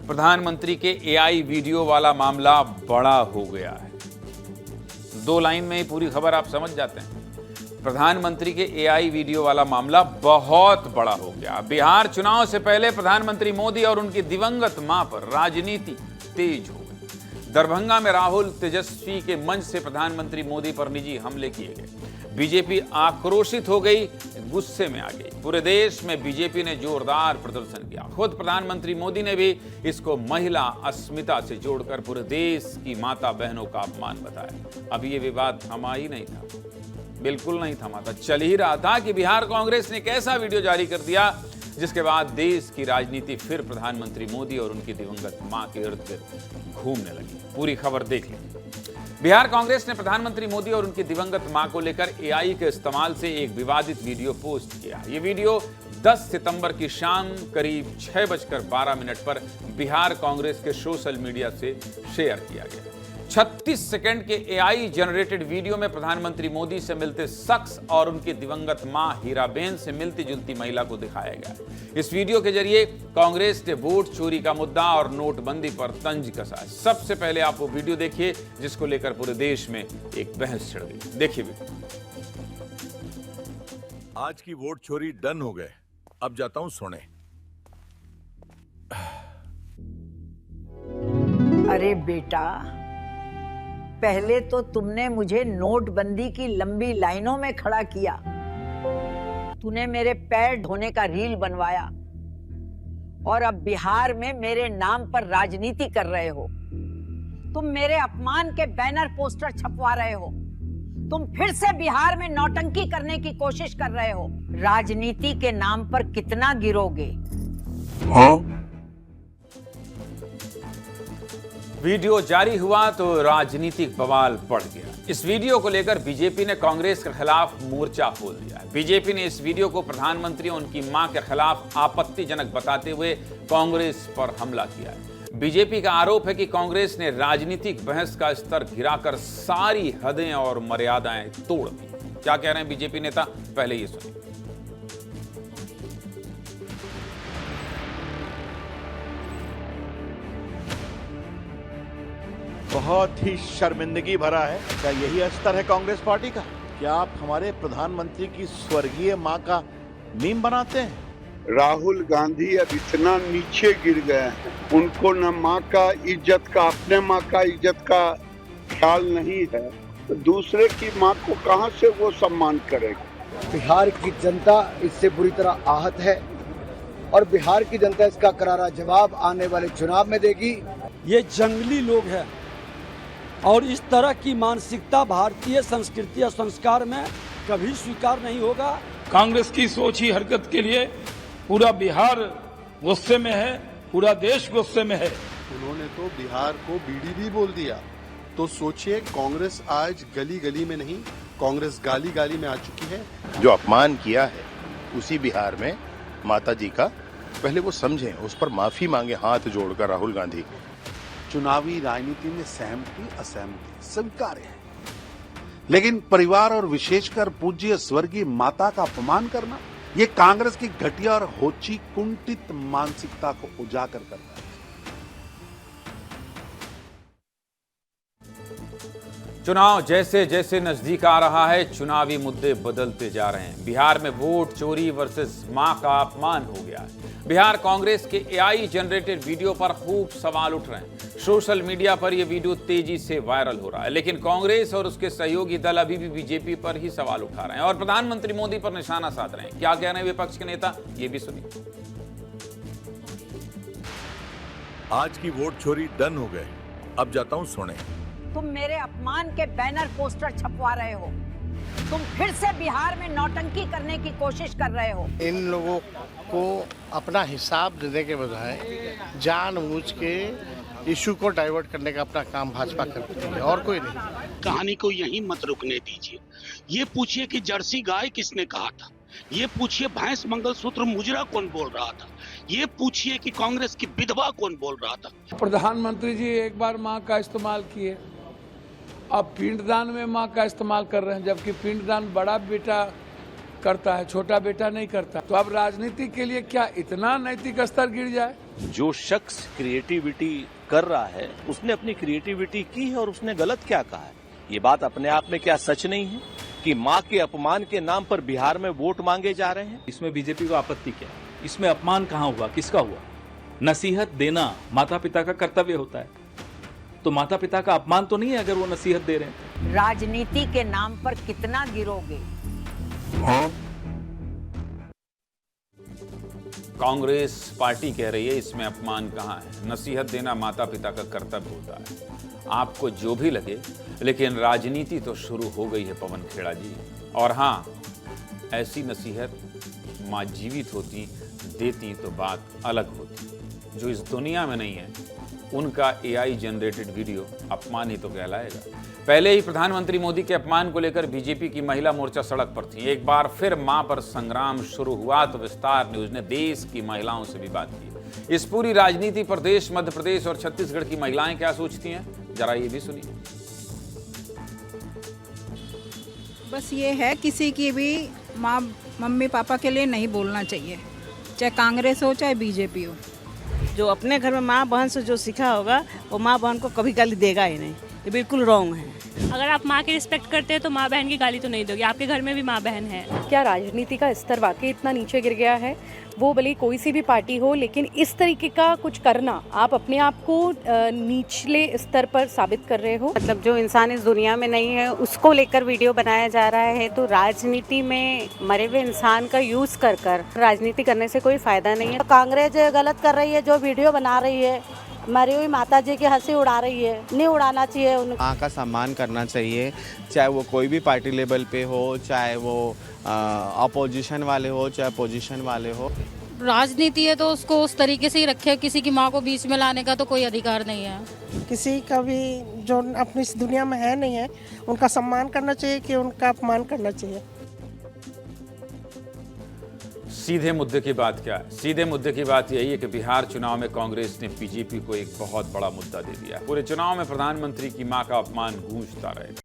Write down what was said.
प्रधानमंत्री के AI video वाला मामला बड़ा हो गया है। 2 लाइन में ही पूरी खबर आप समझ जाते हैं। प्रधानमंत्री के एआई वीडियो वाला मामला बहुत बड़ा हो गया। बिहार चुनाव से पहले प्रधानमंत्री मोदी और उनकी दिवंगत मां पर राजनीति तेज हो गई। दरभंगा में राहुल तेजस्वी के मंच से प्रधानमंत्री मोदी पर निजी हमले किए गए। बीजेपी आक्रोशित हो गई, गुस्से में आ गई। पूरे देश में बीजेपी ने जोरदार प्रदर्शन किया। खुद प्रधानमंत्री मोदी ने भी इसको महिला अस्मिता से जोड़कर पूरे देश की माता बहनों का अपमान बताया। अब ये विवाद थमा ही नहीं था, बिल्कुल नहीं थमा था। चल ही रहा था कि बिहार कांग्रेस ने एक ऐसा वीडियो जारी कर दिया जिसके बाद देश की राजनीति फिर प्रधानमंत्री मोदी और उनकी दिवंगत मां के इर्द गिर्द घूमने लगी। पूरी खबर देख लीजिए। बिहार कांग्रेस ने प्रधानमंत्री मोदी और उनकी दिवंगत मां को लेकर एआई के इस्तेमाल से एक विवादित वीडियो पोस्ट किया। यह वीडियो 10 सितंबर की शाम करीब 6:12 पर बिहार कांग्रेस के सोशल मीडिया से शेयर किया गया। 36 सेकंड के एआई जनरेटेड वीडियो में प्रधानमंत्री मोदी से मिलते शख्स और उनकी दिवंगत मां हीराबेन से मिलती जुलती महिला को दिखाया गया। इस वीडियो के जरिए कांग्रेस ने वोट चोरी का मुद्दा और नोटबंदी पर तंज कसा है। सबसे पहले आप वो वीडियो देखिए जिसको लेकर पूरे देश में एक बहस छिड़ गई। देखिए वीडियो। आज की वोट चोरी डन हो गए। अब जाता हूं सोने। अरे बेटा, पहले तो तुमने मुझे नोटबंदी की लंबी लाइनों में खड़ा किया। तूने मेरे पैर धोने का रील बनवाया और अब बिहार में मेरे नाम पर राजनीति कर रहे हो। तुम मेरे अपमान के बैनर पोस्टर छपवा रहे हो। तुम फिर से बिहार में नौटंकी करने की कोशिश कर रहे हो। राजनीति के नाम पर कितना गिरोगे? वीडियो जारी हुआ तो राजनीतिक बवाल बढ़ गया। इस वीडियो को लेकर बीजेपी ने कांग्रेस के खिलाफ मोर्चा खोल दिया है। बीजेपी ने इस वीडियो को प्रधानमंत्री और उनकी मां के खिलाफ आपत्तिजनक बताते हुए कांग्रेस पर हमला किया है। बीजेपी का आरोप है कि कांग्रेस ने राजनीतिक बहस का स्तर गिराकर सारी हदें और मर्यादाएं तोड़ दी। क्या कह रहे हैं बीजेपी नेता, पहले ये सुनिए। बहुत ही शर्मिंदगी भरा है। क्या यही स्तर है कांग्रेस पार्टी का? क्या आप हमारे प्रधानमंत्री की स्वर्गीय मां का मीम बनाते हैं? राहुल गांधी अब इतना नीचे गिर गए हैं, उनको न मां का इज्जत का, अपने मां का इज्जत का ख्याल नहीं है, तो दूसरे की मां को कहां से वो सम्मान करेगा। बिहार की जनता इससे बुरी तरह आहत है और बिहार की जनता इसका करारा जवाब आने वाले चुनाव में देगी। ये जंगली लोग हैं और इस तरह की मानसिकता भारतीय संस्कृति और संस्कार में कभी स्वीकार नहीं होगा। कांग्रेस की सोच ही हरकत के लिए पूरा बिहार गुस्से में है, पूरा देश गुस्से में है। उन्होंने तो बिहार को बीड़ी भी बोल दिया। तो सोचिए, कांग्रेस आज गली गली में नहीं, कांग्रेस गाली गाली में आ चुकी है। जो अपमान किया है उसी बिहार में माता जी का, पहले वो समझें, उस पर माफी मांगे हाथ जोड़कर राहुल गांधी। चुनावी राजनीति में सहमति असहमति स्वीकार्य है, लेकिन परिवार और विशेषकर पूज्य स्वर्गीय माता का अपमान करना, ये कांग्रेस की घटिया और होची कुंठित मानसिकता को उजागर करता है। चुनाव जैसे जैसे नजदीक आ रहा है, चुनावी मुद्दे बदलते जा रहे हैं। बिहार में वोट चोरी वर्सेस मां का अपमान हो गया है। बिहार कांग्रेस के एआई जनरेटेड वीडियो पर खूब सवाल उठ रहे हैं। सोशल मीडिया पर यह वीडियो तेजी से वायरल हो रहा है, लेकिन कांग्रेस और उसके सहयोगी दल अभी भी बीजेपी पर ही सवाल उठा रहे हैं और प्रधानमंत्री मोदी पर निशाना साध रहे हैं। क्या कह रहे हैं विपक्ष के नेता, ये भी सुनिए। आज की वोट चोरी डन हो गए। अब जाता हूं सोने। तुम मेरे अपमान के बैनर पोस्टर छपवा रहे हो। तुम फिर से बिहार में नौटंकी करने की कोशिश कर रहे हो। इन लोगों को अपना हिसाब देने के बजाय जानबूझ के इशू को डाइवर्ट करने का अपना काम भाजपा करती है और कोई नहीं। कहानी को यहीं मत रुकने दीजिए। ये पूछिए कि जर्सी गाय किसने कहा था। ये पूछिए भैंस मंगलसूत्र मुजरा कौन बोल रहा था। ये पूछिए कि कांग्रेस की विधवा कौन बोल रहा था। प्रधानमंत्री जी एक बार मां का इस्तेमाल किए, अब पिंडदान में मां का इस्तेमाल कर रहे हैं, जबकि पिंडदान बड़ा बेटा करता है, छोटा बेटा नहीं करता। तो अब राजनीति के लिए क्या इतना नैतिक स्तर गिर जाए? जो शख्स क्रिएटिविटी कर रहा है उसने अपनी क्रिएटिविटी की है और उसने गलत क्या कहा है। ये बात अपने आप में क्या सच नहीं है कि मां के अपमान के नाम पर बिहार में वोट मांगे जा रहे हैं? इसमें बीजेपी को आपत्ति क्या है? इसमें अपमान कहां हुआ, किसका हुआ? नसीहत देना माता पिता का कर्तव्य होता है, तो माता पिता का अपमान तो नहीं है अगर वो नसीहत दे रहे हैं। राजनीति के नाम पर कितना गिरोगे? कांग्रेस पार्टी कह रही है इसमें अपमान कहां है, नसीहत देना माता पिता का कर्तव्य होता है। आपको जो भी लगे, लेकिन राजनीति तो शुरू हो गई है पवन खेड़ा जी। और हां, ऐसी नसीहत मां जीवित होती देती तो बात अलग होती। जो इस दुनिया में नहीं है उनका एआई जनरेटेड वीडियो अपमान ही तो कहलाएगा। पहले ही प्रधानमंत्री मोदी के अपमान को लेकर बीजेपी की महिला मोर्चा सड़क पर थी। एक बार फिर मां पर संग्राम शुरू हुआ तो विस्तार न्यूज ने देश की महिलाओं से भी बात की। इस पूरी राजनीति पर देश, मध्य प्रदेश और छत्तीसगढ़ की महिलाएं क्या सोचती हैं, जरा ये भी सुनिए। बस ये है, किसी की भी माँ मम्मी पापा के लिए नहीं बोलना चाहिए, चाहे कांग्रेस हो चाहे बीजेपी हो। जो अपने घर में माँ बहन से जो सीखा होगा वो माँ बहन को कभी गाली देगा ही नहीं, ये बिल्कुल रॉन्ग है। अगर आप माँ की रिस्पेक्ट करते हैं तो माँ बहन की गाली तो नहीं दोगे, आपके घर में भी माँ बहन है। क्या राजनीति का स्तर वाकई इतना नीचे गिर गया है? वो भले कोई सी भी पार्टी हो, लेकिन इस तरीके का कुछ करना, आप अपने आप को निचले स्तर पर साबित कर रहे हो। मतलब जो इंसान इस दुनिया में नहीं है उसको लेकर वीडियो बनाया जा रहा है, तो राजनीति में मरे हुए इंसान का यूज कर राजनीति करने से कोई फायदा नहीं है। तो कांग्रेस गलत कर रही है, जो वीडियो बना रही है, मरी हुई माता जी की हंसी उड़ा रही है, नहीं उड़ाना चाहिए। उनको माँ का सम्मान करना चाहिए, चाहे वो कोई भी पार्टी लेवल पे हो, चाहे वो अपोजिशन वाले हो चाहे पोजीशन वाले हो। राजनीति है तो उसको उस तरीके से ही रखे, किसी की माँ को बीच में लाने का तो कोई अधिकार नहीं है। किसी का भी जो अपनी इस दुनिया में है नहीं है, उनका सम्मान करना चाहिए कि उनका अपमान करना चाहिए। सीधे मुद्दे की बात क्या है? सीधे मुद्दे की बात यही है कि बिहार चुनाव में कांग्रेस ने बीजेपी को एक बहुत बड़ा मुद्दा दे दिया। पूरे चुनाव में प्रधानमंत्री की मां का अपमान गूंजता रहेगा।